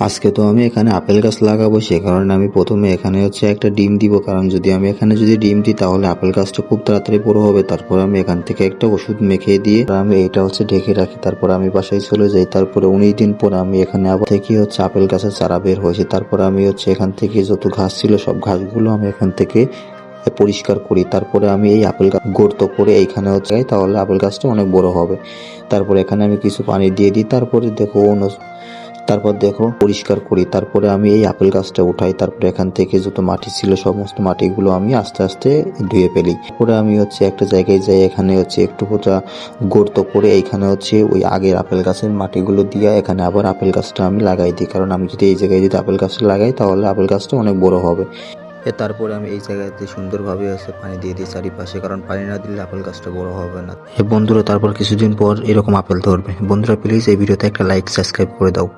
আজকে তো আমি এখানে আপেল গাছ লাগাবো, সে কারণে আমি প্রথমে এখানে একটা ডিম দিব। কারণ যদি আমি এখানে ডিম দিই তাহলে আপেল গাছটা খুব তাড়াতাড়ি বড় হবে। তারপর আমি এখান থেকে একটা ওষুধ মেখে দিয়ে আমি এটা ঢেকে রাখি। তারপর আমি বাসায় চলে যাই। তারপরে 19 দিন পর আমি এখানে আবার থেকে আপেল গাছের চারা বের হয়েছে। তারপর আমি এখান থেকে যত ঘাস ছিল সব ঘাসগুলো আমি এখান থেকে পরিষ্কার করি। তারপরে আমি এই আপেল গাছ গর্ত করে এইখানে তাহলে আপেল গাছটা অনেক বড় হবে। তারপরে এখানে আমি কিছু পানি দিয়ে দিই। তারপর দেখো পরিষ্কার করি। তারপরে আমি এই আপেল গাছটা উঠাই। তারপরে এখান থেকে যত মাটি ছিল সমস্ত মাটিগুলো আমি আস্তে আস্তে ধুয়ে ফেলি। তারপরে আমি একটা জায়গায় যাই, এখানে একটু গর্ত করে এইখানে ওই আগের আপেল গাছের মাটিগুলো দিয়ে এখানে আবার আপেল গাছটা আমি লাগাই দিই। কারণ আমি যদি এই জায়গায় আপেল গাছটা লাগাই তাহলে আপেল গাছটা অনেক বড় হবে। তারপরে আমি এই জায়গাতে সুন্দরভাবে পানি দিয়ে দিই চারিপাশে, কারণ পানি না দিলে আপেল গাছটা বড় হবে না। বন্ধুরা, তারপর কিছুদিন পর এরকম আপেল ধরবে। বন্ধুরা, প্লিজ এই ভিডিওতে একটা লাইক সাবস্ক্রাইব করে দাও।